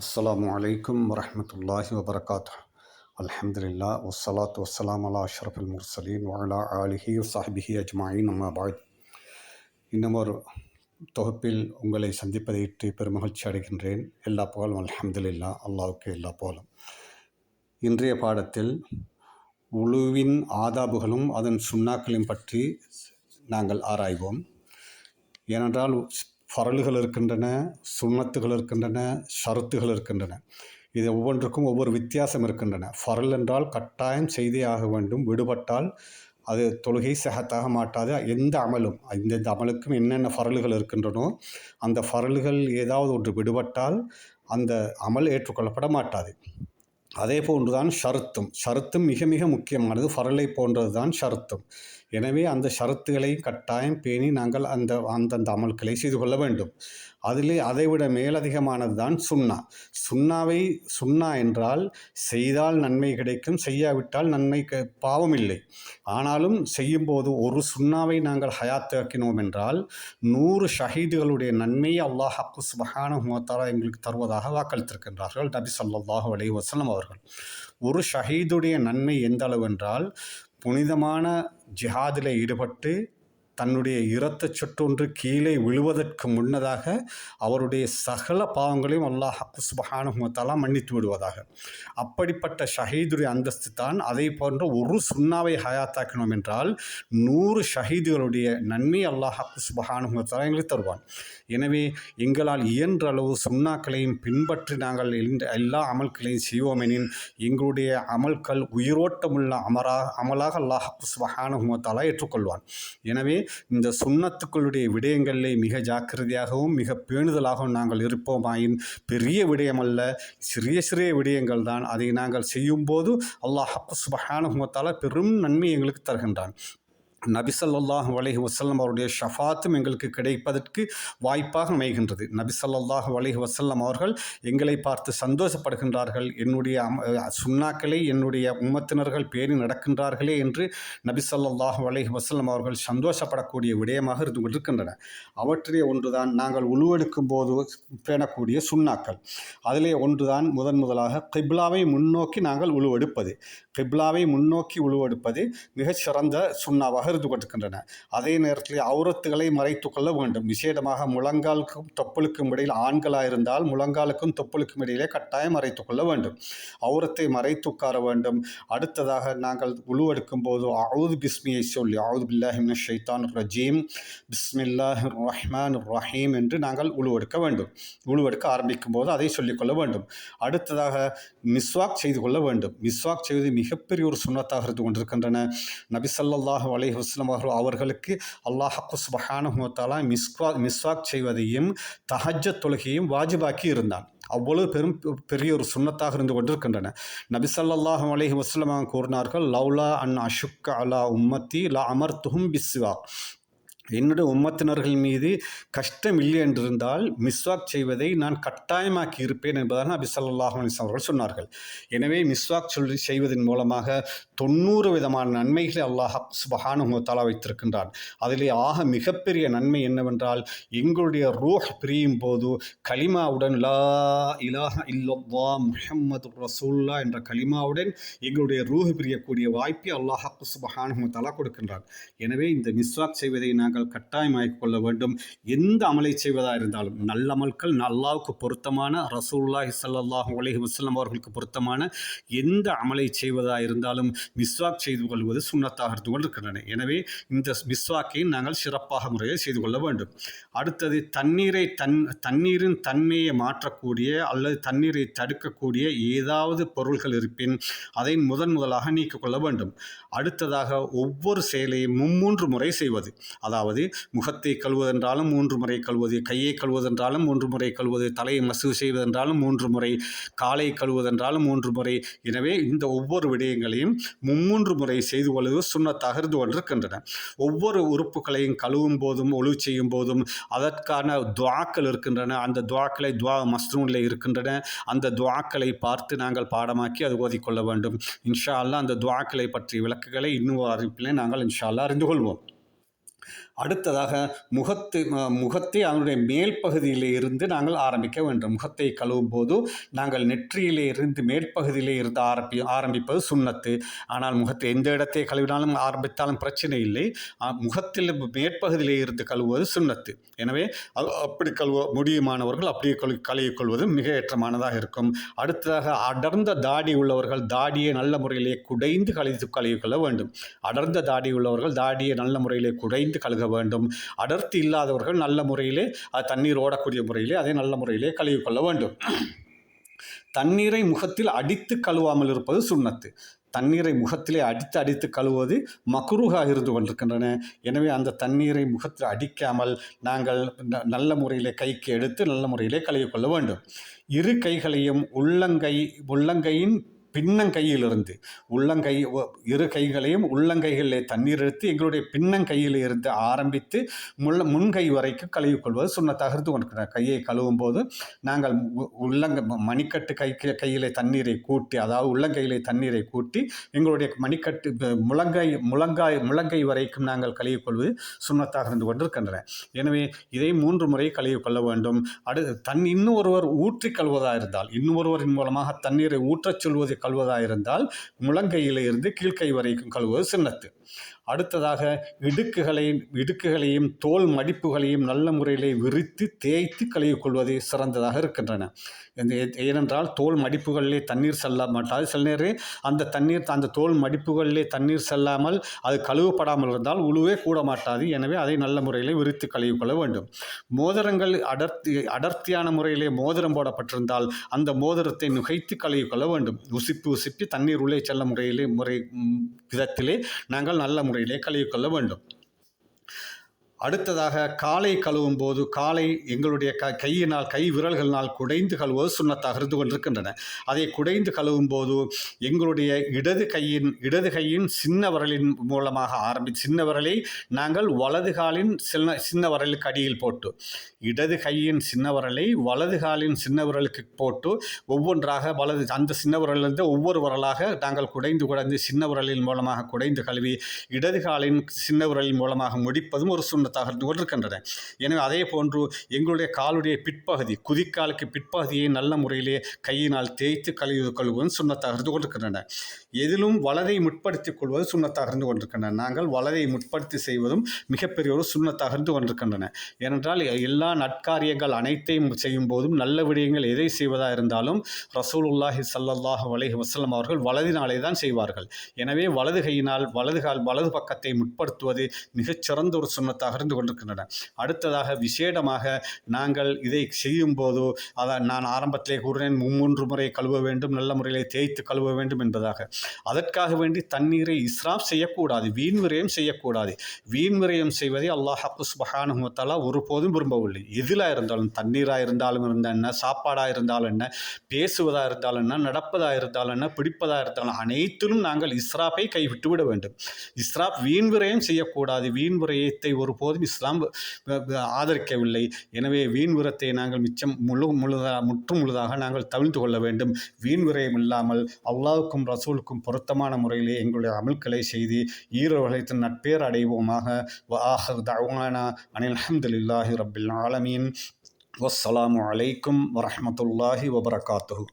அஸ்ஸலாமு அலைக்கும் வரஹ்மத்துல்லாஹி வபரகாத்துஹ். அல்ஹம்துலில்லாஹ் வஸ்ஸலாத்து வஸ்ஸலாம் அலா அஷ்ரஃபில் முர்சலீன் வஅலா ஆலிஹி வஸஹ்பிஹி அஜ்மாயின் அம்மா பஅத். இன்னும் ஒரு தொகுப்பில் உங்களை சந்திப்பதையிட்டு பெருமகிழ்ச்சி அடைகின்றேன். எல்லா புகழும் அல்ஹம்துலில்லாஹ், அல்லாஹ்வுக்கு எல்லா புகழும். இன்றைய பாடத்தில் உளுவின் ஆதாபுகளும் அதன் சுன்னாக்களையும் பற்றி நாங்கள் ஆராய்வோம். ஏனென்றால் ஃபரலுகள் இருக்கின்றன, சுன்னத்துகள் இருக்கின்றன, ஷரத்துகள் இருக்கின்றன. இது ஒவ்வொன்றுக்கும் ஒவ்வொரு வித்தியாசம் இருக்கின்றன. ஃபரல் என்றால் கட்டாயம் செய்தே ஆக வேண்டும், விடுபட்டால் அது தொழுகை சஹத்தாக மாட்டாது. எந்த அமலும் இந்த அமலுக்கும் என்னென்ன ஃபரலுகள் இருக்கின்றனோ அந்த ஃபரல்கள் ஏதாவது ஒன்று விடுபட்டால் அந்த அமல் ஏற்றுக்கொள்ளப்பட மாட்டாது. அதே போன்றுதான் ஷரத்தும் மிக மிக முக்கியமானது. ஃபரலை போன்றது தான் ஷரத்தும். எனவே அந்த ஷரத்துகளை கட்டாயம் பேணி நாங்கள் அந்தந்த அமல்களை செய்து கொள்ள வேண்டும். அதிலே அதைவிட மேலதிகமானது தான் சுன்னா என்றால் செய்தால் நன்மை கிடைக்கும், செய்யாவிட்டால் நன்மை பாவம் இல்லை. ஆனாலும் செய்யும்போது ஒரு சுன்னாவை நாங்கள் ஹயாத்தாக்கினோம் என்றால் 100 ஷஹீதுகளுடைய நன்மையை அல்லாஹ் சுப்ஹானஹு வ தஆலா எங்களுக்கு தருவதாக வாக்களித்திருக்கின்றார்கள் நபி ஸல்லல்லாஹு அலைஹி வஸல்லம் அவர்கள். ஒரு ஷஹீதுடைய நன்மை எந்த அளவு என்றால், புனிதமான ஜிஹாதில் ஈடுபட்டு தன்னுடைய இரத்த சொட்டொன்று கீழே விழுவதற்கு முன்னதாக அவருடைய சகல பாவங்களையும் அல்லாஹ் சுப்ஹானஹு வ தஆலா மன்னித்து விடுவதாக. அப்படிப்பட்ட ஷஹீதுடைய அந்தஸ்து தான். அதை போன்ற ஒரு சுன்னாவை ஹயாத்தாக்கினோம் என்றால் 100 ஷஹீதுகளுடைய நன்மை அல்லாஹ் சுப்ஹானஹு வ தஆலா எங்களுக்கு தருவான். எனவே எங்களால் இயன்ற அளவு சுன்னாக்களையும் பின்பற்றி நாங்கள் எல்லா அமல்களையும் செய்வோமெனின் எங்களுடைய அமல்கள் உயிரோட்டமுள்ள அமலாக அல்லாஹ் சுப்ஹானஹு வ தஆலா ஏற்றுக்கொள்வான். எனவே இந்த சுன்னத்துக்களுடைய விடயங்களிலே மிக ஜாக்கிரதையாகவும் மிக பேணுதலாகவும் நாங்கள் இருப்போமாயின் பெரிய விடயமல்ல, சிறிய சிறிய விடயங்கள் தான். அதை நாங்கள் செய்யும்போது அல்லாஹ் சுப்ஹானஹு வ தஆலா பெரும் நன்மை எங்களுக்கு தருகின்றான். நபி ஸல்லல்லாஹு அலைஹி வஸல்லம் அவருடைய ஷஃபாத்தும் எங்களுக்கு கிடைப்பதற்கு வாய்ப்பாக அமைகின்றது. நபி ஸல்லல்லாஹு அலைஹி வஸல்லம் அவர்கள் எங்களை பார்த்து சந்தோஷப்படுகின்றார்கள். என்னுடைய சுன்னாக்களை என்னுடைய உம்மத்தினர்கள் பேணி நடக்கின்றார்களே என்று நபி ஸல்லல்லாஹு அலைஹி வஸல்லம் அவர்கள் சந்தோஷப்படக்கூடிய விடயமாக இருந்து கொண்டிருக்கின்றன. அவற்றிலே ஒன்றுதான் நாங்கள் உழுவெடுக்கும் போது பேணக்கூடிய சுன்னாக்கள். அதிலே ஒன்றுதான் முதலாக கிப்லாவை முன்னோக்கி நாங்கள் உழுவெடுப்பது. கிப்லாவை முன்னோக்கி உழுவெடுப்பது மிகச் சிறந்த சுன்னாவாக இருந்து கொண்டிருக்கின்றன. அதே நேரத்தில் அவுரத்துகளை மறைத்து கொள்ள வேண்டும். விசேடமாக முழங்காலுக்கும் தொப்புளுக்கும் இடையில் ஆண்களாக இருந்தால் முழங்காலுக்கும் தொப்புளுக்கும் இடையிலே கட்டாயம் மறைத்து கொள்ள வேண்டும். அவுரத்தை மறைத்து உட்கார வேண்டும். அடுத்ததாக நாங்கள் உழுவெடுக்கும் போது அஊது பிஸ்மியை சொல்லி அஊது பில்லாஹி மினஷ் ஷைத்தானிர் ரஜீம் பிஸ்மில்லாஹிர் ரஹ்மானிர் ரஹீம் என்று நாங்கள் உழுவெடுக்க வேண்டும். உழுவெடுக்க ஆரம்பிக்கும் போது அதை சொல்லிக்கொள்ள வேண்டும். அடுத்ததாக மிஸ்வாக் செய்து கொள்ள வேண்டும். மிஸ்வாக் செய்வது மிகப்பெரிய ஒரு சுன்னத்தாக இருந்து கொண்டிருக்கின்றன. நபி ஸல்லல்லாஹு அலைஹி வஸல்லம் அவர்களுக்கு அல்லாஹ் சுப்ஹானஹு வ தஆலா மிஸ்வாக் செய்வதையும் தஹஜ்ஜத் தொழுகையும் வாஜிபாக்கி இருந்தான். அவ்வளவு பெரிய ஒரு சுன்னத்தாக இருந்து கொண்டிருக்கின்றன. நபி ஸல்லல்லாஹு அலைஹி வஸல்லம் கூறினார்கள், லவ்லா அன் அஷுக்க அலா உம்மத்தி லா அமர்துஹும் பிஸ்வாக். என்னுடைய உம்மத்தினர்கள் மீது கஷ்டம் இல்லை என்றிருந்தால் மிஸ்வாக் செய்வதை நான் கட்டாயமாக்கி இருப்பேன் என்பதாக நபி ஸல்லல்லாஹு அலைஹி வஸல்லம் அவர்கள் சொன்னார்கள். எனவே மிஸ்வாக் செய்வதன் மூலமாக 90 விதமான நன்மைகளை அல்லாஹ் சுப்ஹானஹு வ தஆலா வைத்திருக்கின்றான். அதிலே ஆக மிகப்பெரிய நன்மை என்னவென்றால், எங்களுடைய ரூஹ் பிரியும் போது கலிமாவுடன் லா இலாஹ இல்லல்லாஹ் முஹம்மதுர் ரசூலுல்லாஹ் என்ற கலிமாவுடன் எங்களுடைய ரூஹ் பிரியக்கூடிய வாய்ப்பை அல்லாஹ் சுப்ஹானஹு வ தஆலா கொடுக்கின்றான். எனவே இந்த மிஸ்வாக் செய்வதை நாங்கள் கட்டாயமாக்கிக் கொள்ள வேண்டும். எந்த அமலை செய்வதாக இருந்தாலும் நல்ல அமல்கள், அல்லாஹ்வுக்கு பொருத்தமான, ரசூலுல்லாஹி ஸல்லல்லாஹு அலைஹி வஸல்லம் அவர்களுக்கு பொருத்தமான எந்த அமலை செய்வதாக இருந்தாலும் மிஸ்வாக் செய்து கொள்வது சுன்னத்தாக இருந்து கொண்டிருக்கின்றன. எனவே இந்த மிஸ்வாக்கை நாங்கள் சிறப்பாக முறையில் செய்து கொள்ள வேண்டும். அடுத்தது தண்ணீரின் தன்மையை மாற்றக்கூடிய அல்லது தண்ணீரை தடுக்கக்கூடிய ஏதாவது பொருள்கள் இருப்பின் அதை முதலாக நீக்கிக் கொள்ள வேண்டும். அடுத்ததாக ஒவ்வொரு செயலையும் 3 முறை செய்வது. அதாவது முகத்தை கழுவதென்றாலும் 3 முறை கழுவது, கையை கழுவதென்றாலும் 3 முறை கழுவது, தலையை மசூ செய்வதென்றாலும் 3 முறை, காலை கழுவதென்றாலும் 3 முறை. எனவே இந்த ஒவ்வொரு விடயங்களையும் 3 முறை செய்து கொள்வது சுன்னத்தாக இருந்து கொண்டிருக்கின்றன. ஒவ்வொரு உறுப்புகளையும் கழுவும் போதும் ஒழு செய்யும் போதும் அதற்கான துஆக்கள் இருக்கின்றன. அந்த துஆக்களை மஸ்னூனில் இருக்கின்றன. அந்த துஆக்களை பார்த்து நாங்கள் பாடமாக்கி அது ஓதிக்கொள்ள வேண்டும். இன்ஷா அல்லாஹ் அந்த துஆக்களை பற்றிய விளக்குகளை இன்னும் அறிவிப்பிலே நாங்கள் இன்ஷா அல்லாஹ் அறிந்து கொள்வோம். அடுத்ததாக முகத்தை அதனுடைய மேல் பகுதியிலே இருந்து நாங்கள் ஆரம்பிக்க வேண்டும். முகத்தை கழுவும் போது நாங்கள் நெற்றியிலே இருந்து மேல் பகுதியிலே இருந்து ஆரம்பிப்பது சுன்னத்து. ஆனால் முகத்தை எந்த இடத்தை கழுவினாலும் ஆரம்பித்தாலும் பிரச்சனை இல்லை. முகத்தில் மேற்பகுதியிலே இருந்து கழுவுவது சுன்னத்து. எனவே அப்படி முடியுமானவர்கள் அப்படியே கழுவிக்கொள்வது மிக ஏற்றமானதாக இருக்கும். அடுத்ததாக அடர்ந்த தாடி உள்ளவர்கள் தாடியை நல்ல முறையிலே குடைந்து கழுவிக்கொள்ள வேண்டும். அடர்ந்த தாடி உள்ளவர்கள் தாடியை நல்ல முறையிலே குடைந்து கழுக வேண்டும். அடர்த்தி இல்லாதவர்கள் நல்ல முறையிலே தண்ணீர் ஓடக்கூடிய முறையிலே அதை நல்ல முறையிலே கழுவிக்கொள்ள வேண்டும். தண்ணீரை முகத்தில் அடித்து கழுவாமல் இருப்பது சுன்னத்து. தண்ணீரை முகத்திலே அடித்து கழுவுவது மக்ரூஹாக இருந்து கொண்டிருக்கின்றன. எனவே அந்த தண்ணீரை முகத்தில் அடிக்காமல் நாங்கள் நல்ல முறையிலே கைக்கு எடுத்து நல்ல முறையிலே கழுவிக்கொள்ள வேண்டும். இரு கைகளையும் உள்ளங்கையின் பின்னங்கையிலிருந்து இரு கைகளையும் உள்ளங்கைகளிலே தண்ணீர் எடுத்து எங்களுடைய பின்னங்கையில் இருந்து ஆரம்பித்து முன்கை வரைக்கும் கழுவிக்கொள்வது சுன்னத்தாக இருந்து கொண்டிருக்கிறார். கையை கழுவும் போது நாங்கள் மணிக்கட்டு கையிலே தண்ணீரை கூட்டி, அதாவது உள்ளங்கையிலே தண்ணீரை கூட்டி எங்களுடைய மணிக்கட்டு முழங்கை வரைக்கும் நாங்கள் கழுவிக்கொள்வது சுன்னத்தாக இருந்து கொண்டிருக்கின்றன. எனவே இதை 3 முறை கழுவிக்கொள்ள வேண்டும். இன்னும் ஒருவர் ஊற்றி கழுவதாக இருந்தால், இன்னொருவரின் மூலமாக தண்ணீரை ஊற்றச் சொல்வதை கழுவதாயிருந்தால் முழங்கையிலே இருந்து கீழ்கை வரைக்கும் கழுவுவது சுன்னத்து. அடுத்ததாக இடுக்குகளையும் தோல் மடிப்புகளையும் நல்ல முறையிலே விரித்து தேய்த்து கழுவிக்கொள்வது சிறந்ததாக இருக்கின்றன. ஏனென்றால் தோல் மடிப்புகளிலே தண்ணீர் செல்ல மாட்டாது. சில நேரம் அந்த தோல் மடிப்புகளிலே தண்ணீர் செல்லாமல் அது கழுவப்படாமல் இருந்தால் உழுவே கூட மாட்டாது. எனவே அதை நல்ல முறையிலே விரித்து கழுவிக்கொள்ள வேண்டும். மோதிரங்கள் அடர்த்தியான முறையிலே மோதிரம் போடப்பட்டிருந்தால் அந்த மோதிரத்தை நுகைத்து கழுவிக்கொள்ள வேண்டும். உசிப்பி தண்ணீர் உள்ளே செல்ல விதத்திலே நாங்கள் நல்ல முறையிலே கழுவிக்கொள்ள வேண்டும். அடுத்ததாக காலை கழுவும் போது காலை எங்களுடைய கை விரல்களினால் குடைந்து கழுவுவது சுன்னத்தாக இருந்து கொண்டிருக்கின்றன. அதை குடைந்து கழுவும் போது எங்களுடைய இடது கையின் சின்ன விரலின் மூலமாக சின்ன விரலை நாங்கள் வலது காலின் சின்ன விரலுக்கு அடியில் போட்டு, இடது கையின் சின்ன விரலை வலது காலின் சின்ன விரலுக்கு போட்டு ஒவ்வொன்றாக அந்த சின்ன விரலிலிருந்து ஒவ்வொரு விரலாக நாங்கள் குடைந்து சின்ன விரலின் மூலமாக குடைந்து கழுவி இடது காலின் சின்ன விரலின் மூலமாக முடிப்பதும் ஒரு சுன்னத்தாக இருந்து கொண்டிருக்கின்றன. எனவே அதே போன்று எங்களுடைய காலுடைய பிற்பகுதி, குதிக்காலுக்கு பிற்பகுதியை நல்ல முறையிலே கையினால் தேய்த்து கழுவுவதும் சுன்னத்தாக இருந்து கொண்டிருக்கின்றன. எதிலும் வலதை முற்படுத்திக் கொள்வது சுன்னத்தாக இருந்து கொண்டிருக்கின்றன. நாங்கள் வலதை முற்படுத்தி செய்வதும் மிகப்பெரிய ஒரு சுன்னத்தாக இருந்து கொண்டிருக்கின்றன. ஏனென்றால் எல்லா நற்காரியங்கள் அனைத்தையும் செய்யும் போதும் நல்ல விடயங்கள் எதை செய்வதாக இருந்தாலும் ரசூலுல்லாஹி ஸல்லல்லாஹு அலைஹி வஸல்லம் அவர்கள் வலதினாலே தான் செய்வார்கள். எனவே வலது கையினால் வலது பக்கத்தை முற்படுத்துவது மிகச்சிறந்த ஒரு சுன்னத்தாக இருந்து கொண்டிருக்கின்றன. அடுத்ததாக விசேடமாக நாங்கள் இதை செய்யும் போது நான் ஆரம்பத்திலே கூறினேன் 3 முறை கழுவ வேண்டும், நல்ல முறையிலே தேய்த்து கழுவ வேண்டும் என்பதாக. அதற்காக வேண்டி தண்ணீரை இஸ்ராஃப் செய்யக்கூடாது, வீண் விரயம் செய்யக்கூடாது. வீண் விரயம் செய்வதை அல்லாஹ் சுப்ஹானஹு வ தஆலா ஒருபோதும் விரும்பவில்லை. எதிலாக இருந்தாலும், தண்ணீராக இருந்தாலும் என்ன, சாப்பாடாக இருந்தாலும் என்ன, பேசுவதாக இருந்தாலும் என்ன, நடப்பதாக இருந்தாலும் என்ன, பிடிப்பதாக இருந்தாலும் அனைத்திலும் நாங்கள் இஸ்ராஃபை கைவிட்டு விட வேண்டும். இஸ்ராஃப் வீண் விரயம் செய்யக்கூடாது. வீண் விரயத்தை ஒருபோதும் இஸ்லாம் ஆதரிக்கவில்லை. எனவே வீண் விரயத்தை நாங்கள் முழுதாக நாங்கள் தவிர்த்து கொள்ள வேண்டும். வீண் விரயம் இல்லாமல் அல்லாஹ்வுக்கும் ரசூலுக்கும் பொருத்தமான முறையிலே எங்களுடைய அமல்களை செய்து ஈரோலகத்தின் நட்பேர் அடைவோமாக. வஆஹிரு தஅவானா அனில் ஹம்துலில்லாஹி ரப்பில் ஆலமீன். வஸ்ஸலாமு அலைக்கும் வரஹ்மத்துல்லாஹி வபரகாத்துஹு.